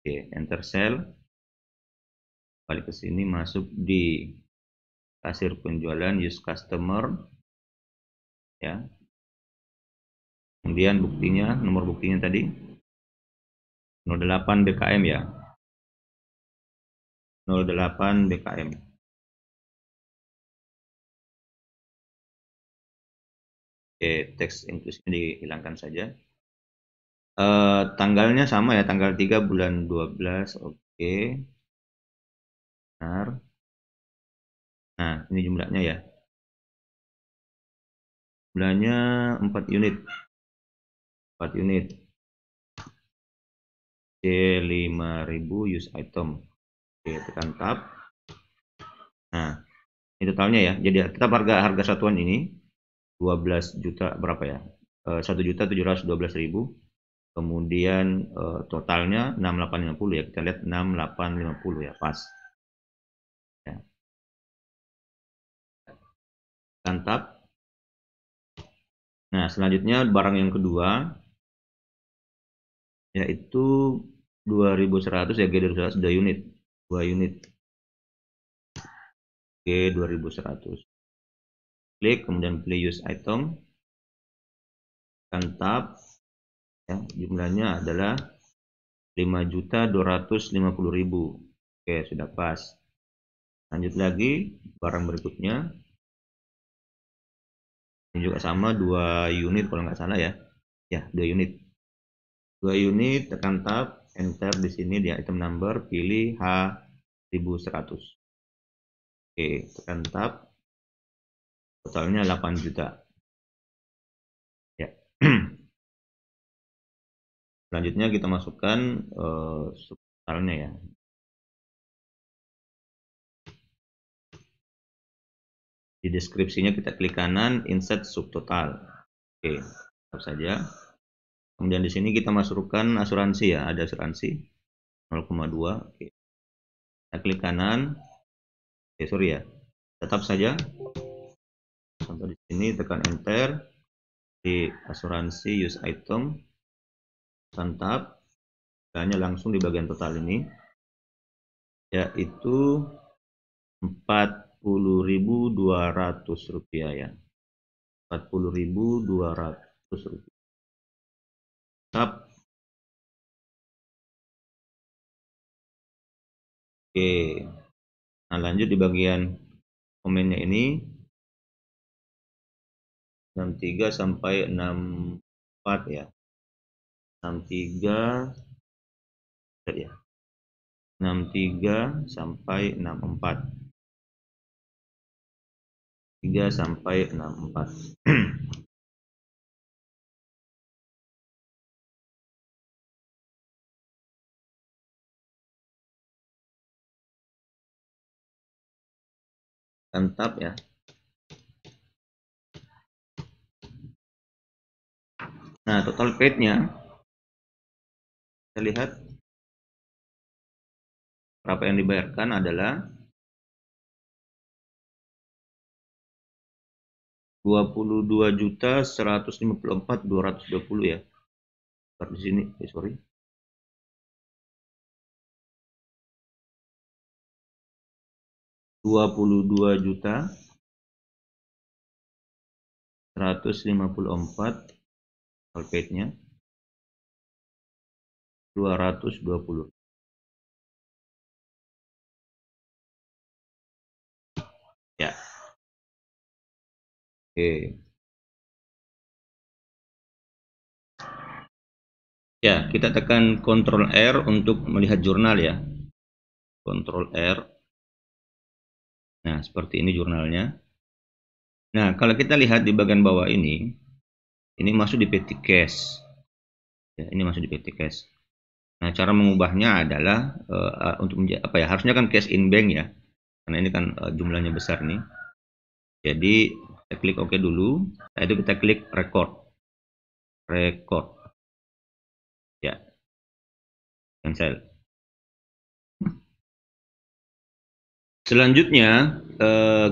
Oke, enter cell. Balik ke sini, masuk di kasir penjualan, use customer ya. Kemudian buktinya, nomor buktinya tadi 08 BKM ya. 08 BKM. Oke, teks inklusifnya dihilangkan saja. Tanggalnya sama ya, tanggal 3 bulan 12. Oke, benar. Nah, ini jumlahnya ya. Jumlahnya 4 unit. 4 unit. C5000 use item. Oke, tekan tab. Nah, ini totalnya ya. Jadi tetap harga satuan ini 12 juta berapa ya? 1.712.000. Kemudian totalnya 6850 ya. Kita lihat 6850 ya, pas. Ya. Tekan tab. Nah, selanjutnya barang yang kedua yaitu 2100 ya, G2100 sudah unit. 2 unit. G2100. Klik kemudian pilih use item. Tekan tab. Ya, jumlahnya adalah 5.250.000. Oke, sudah pas. Lanjut lagi barang berikutnya. Ini juga sama 2 unit kalau nggak salah ya. Ya, 2 unit. 2 unit, tekan tab, enter di sini di item number, pilih H1100. Oke, tekan tab. Totalnya 8 juta. Ya. Selanjutnya kita masukkan subtotalnya ya. Di deskripsinya kita klik kanan, insert subtotal. Oke, tetap saja. Kemudian di sini kita masukkan asuransi ya, ada asuransi 0,2. Oke. Kita klik kanan. Oke, sorry ya. Tetap saja. Sampai di sini tekan enter. Di asuransi use item. Tekan tab. Hanya langsung di bagian total ini. Yaitu 40.200 rupiah ya. 40.200 rupiah. Tab. Oke. Nah, lanjut di bagian komennya ini 63 sampai 64 ya. 63 ya. 63 sampai 64. 3 sampai 64. Tab ya. Nah, total paid-nya kita lihat berapa yang dibayarkan adalah 22.154.220 ya. Di sini, sorry. 22.154 total paid-nya 220. Ya. Oke. Ya, kita tekan Ctrl R untuk melihat jurnal ya. Ctrl R. Nah, seperti ini jurnalnya. Nah, kalau kita lihat di bagian bawah ini masuk di petty cash. Ya, ini masuk di petty cash. Nah, cara mengubahnya adalah untuk apa ya? Harusnya kan cash in bank ya. Karena ini kan jumlahnya besar nih. Jadi, kita klik OK dulu. Setelah itu kita klik record. Record. Ya. Cancel. Selanjutnya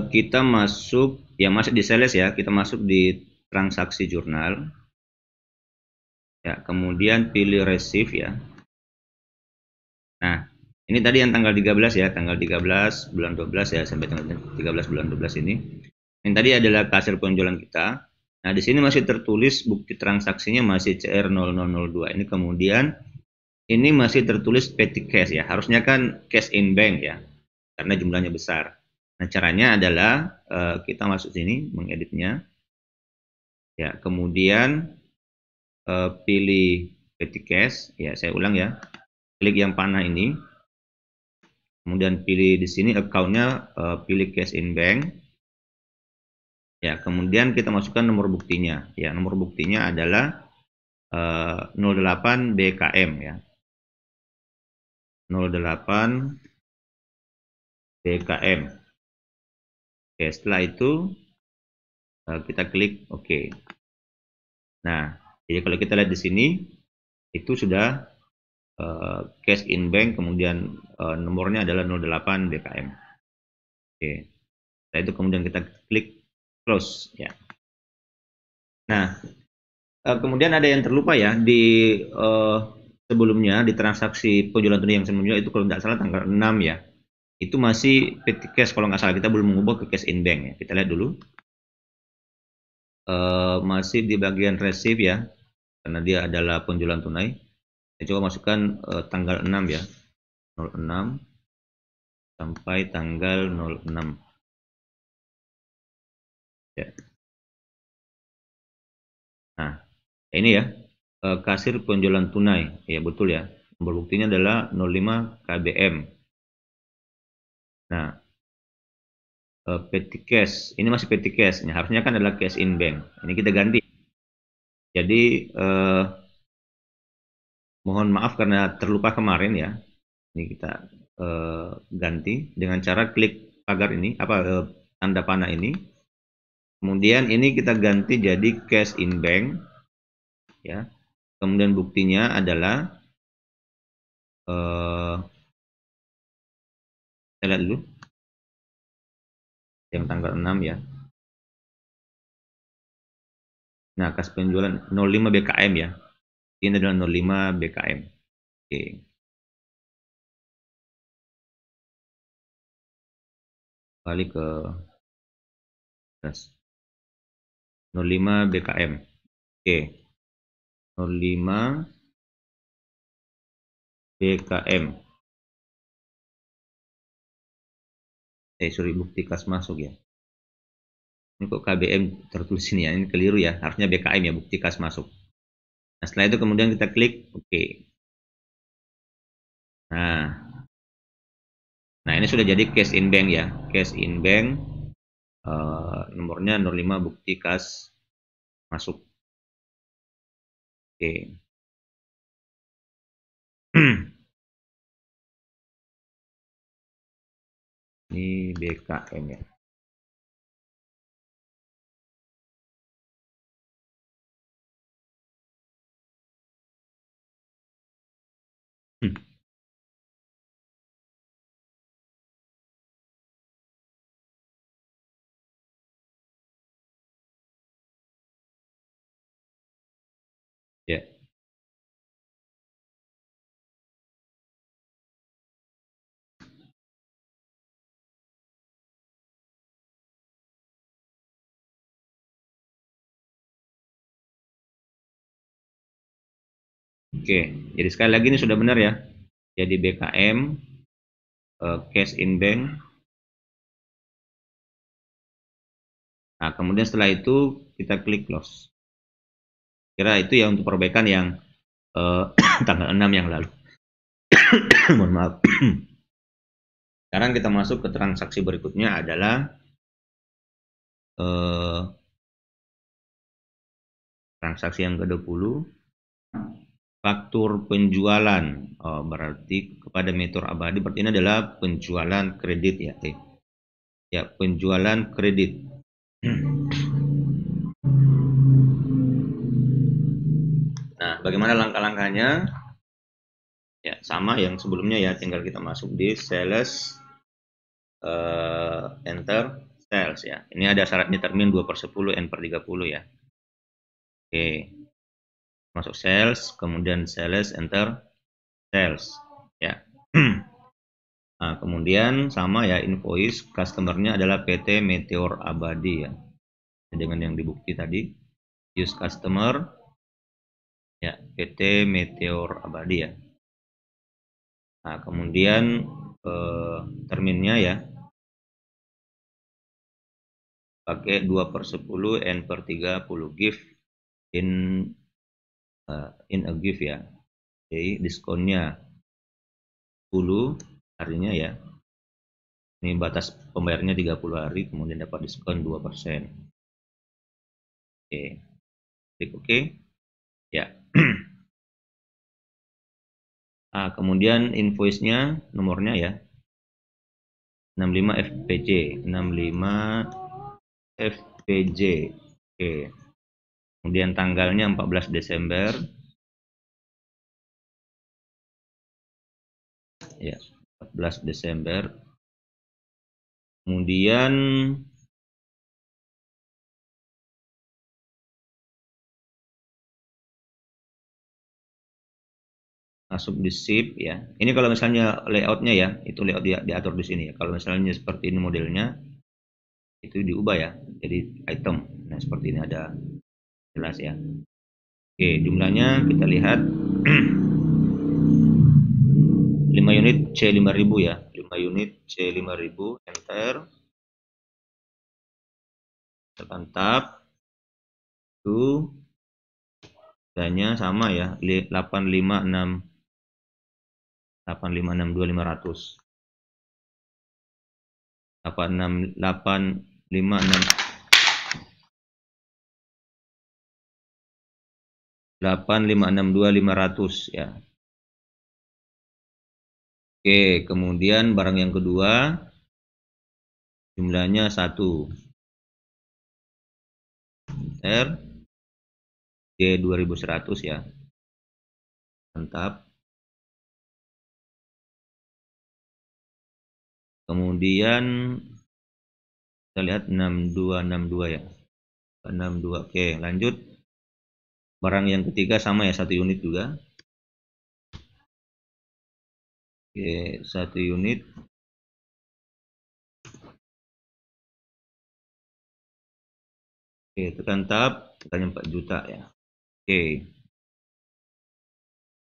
kita masuk di sales ya, kita masuk di transaksi jurnal ya, kemudian pilih receive ya. Nah, ini tadi yang tanggal 13 ya, tanggal 13 bulan 12 ya, sampai tanggal 13 bulan 12 ini. Yang tadi adalah hasil penjualan kita. Nah, di sini masih tertulis bukti transaksinya masih CR0002. Ini kemudian ini masih tertulis petty cash ya, harusnya kan cash in bank ya. karena jumlahnya besar. Nah, caranya adalah kita masuk sini mengeditnya. Ya, kemudian pilih petty cash. Ya, saya ulang ya. Klik yang panah ini. Kemudian pilih di sini account-nya, pilih cash in bank. Ya, kemudian kita masukkan nomor buktinya. Ya, nomor buktinya adalah 08 BKM ya. 08 BKM. Oke, setelah itu kita klik OK. Nah, jadi kalau kita lihat di sini itu sudah cash in bank, kemudian nomornya adalah 08 BKM. Oke. Setelah itu kemudian kita klik close ya. Nah, kemudian ada yang terlupa ya di sebelumnya di transaksi penjualan tunai yang sebelumnya itu kalau tidak salah tanggal 6 ya. Itu masih petty cash kalau nggak salah, kita belum mengubah ke cash in bank ya. Kita lihat dulu. Masih di bagian receive ya, karena dia adalah penjualan tunai. Saya coba masukkan tanggal 6 ya. 06 sampai tanggal 06 ya. Nah, ini ya, kasir penjualan tunai ya, betul ya, nomor buktinya adalah 05 KBM. Nah, petty cash ini masih petty cash, ini harusnya kan adalah cash in bank, ini kita ganti. Jadi mohon maaf karena terlupa kemarin ya, ini kita ganti dengan cara klik pagar ini, tanda panah ini. Kemudian ini kita ganti jadi cash in bank ya. Kemudian buktinya adalah saya lihat dulu yang tanggal 6 ya. Nah, kas penjualan 05 BKM ya. Ini adalah 05 BKM. Oke. Balik ke 05 BKM. Oke. 05 BKM. Sorry, bukti kas masuk ya. Ini kok KBM tertulis ini ya, ini keliru ya. Harusnya BKM ya, bukti kas masuk. Nah, setelah itu kemudian kita klik OK. Nah, ini sudah jadi cash in bank ya. Cash in bank, nomornya 05 bukti kas masuk. Oke. Ini BKM ya. Ya. Oke, jadi sekali lagi ini sudah benar ya. Jadi BKM, cash in bank. Nah, kemudian setelah itu kita klik close. Kira itu ya untuk perbaikan yang tanggal 6 yang lalu. Mohon maaf. Sekarang kita masuk ke transaksi berikutnya adalah transaksi yang ke-20. Faktur penjualan. Berarti kepada Meteor Abadi, berarti ini adalah penjualan kredit ya. Ya, penjualan kredit. Nah, bagaimana langkah-langkahnya? Ya, sama yang sebelumnya ya, tinggal kita masuk di sales, enter sales ya. Ini ada syaratnya termin 2/10 N/30 ya. Oke. Masuk sales, kemudian sales, enter sales ya. Nah, kemudian sama ya, invoice customernya adalah PT Meteor Abadi ya. Dengan yang dibukti tadi, use customer ya, PT Meteor Abadi ya. Nah, kemudian terminnya ya, pakai 2/10 N/30 gift in a gift ya. Jadi diskonnya 10 harinya ya. Ini batas pembayarannya 30 hari, kemudian dapat diskon 2%. Oke. Klik oke. Ya. Nah, kemudian invoice-nya nomornya ya. 65 FPJ, 65 FPJ. Oke. Kemudian tanggalnya 14 Desember. Ya, 14 Desember. Kemudian masuk di ship ya. Ini kalau misalnya layoutnya ya, itu layout diatur di sini ya. Kalau misalnya seperti ini modelnya, itu diubah ya, jadi item. Nah seperti ini ada jelas ya. Oke, jumlahnya kita lihat 5 unit C5000 ya, 5 unit C5000, enter, tekan tab, itu harganya sama ya, 856 8562500 8562500 ya. Oke, kemudian barang yang kedua jumlahnya 1. Enter G2100 ya. Mantap. Kemudian kita lihat 6262 ya. 62. Oke, lanjut. Barang yang ketiga sama ya, 1 unit juga. Oke, 1 unit. Oke, tekan tab, tekannya 4 juta ya. Oke.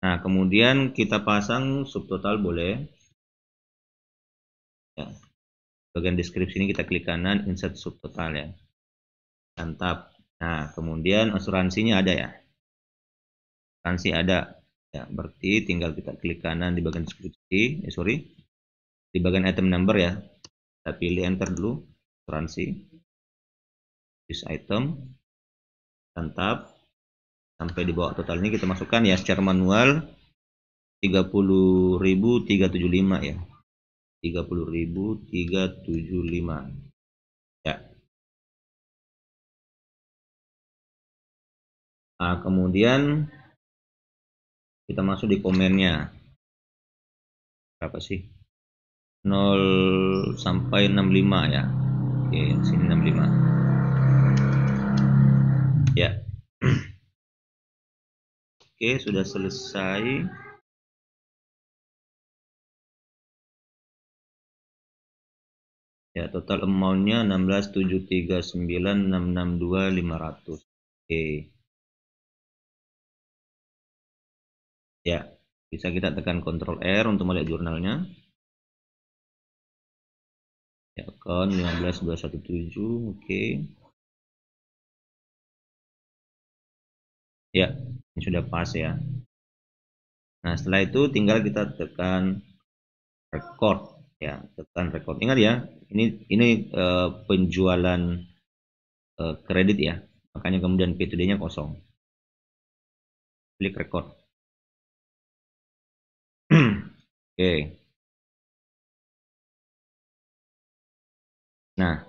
Nah, kemudian kita pasang subtotal boleh. Ya. Bagian deskripsi ini kita klik kanan, insert subtotal ya. Mantap. Nah, kemudian asuransinya ada ya. Asuransi ada. Ya, berarti tinggal kita klik kanan di bagian deskripsi, di bagian item number ya. Kita pilih enter dulu, asuransi. Use item. Mantap. Sampai di bawah total ini kita masukkan ya secara manual 30.375 ya. 30.375 ya. Nah, kemudian kita masuk di komennya. Berapa sih? 0 sampai 65 ya. Oke, sini 65. Ya. Oke, sudah selesai. Ya, total amount-nya 16.739.662.500. Oke. Ya, bisa kita tekan Ctrl R untuk melihat jurnalnya. Ya, account 15217. Oke. Ya, ini sudah pas ya. Nah, setelah itu tinggal kita tekan record ya, tekan record. Ingat ya, ini penjualan kredit ya. Makanya kemudian P2D-nya kosong. Klik record. Oke. Nah,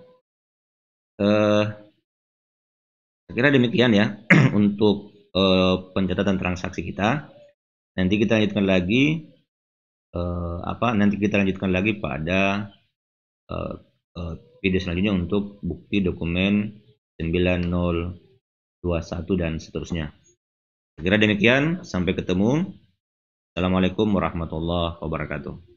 kira demikian ya untuk pencatatan transaksi kita. Nanti kita lanjutkan lagi nanti kita lanjutkan lagi pada video selanjutnya untuk bukti dokumen 9021 dan seterusnya. Kira demikian, sampai ketemu. Assalamualaikum warahmatullahi wabarakatuh.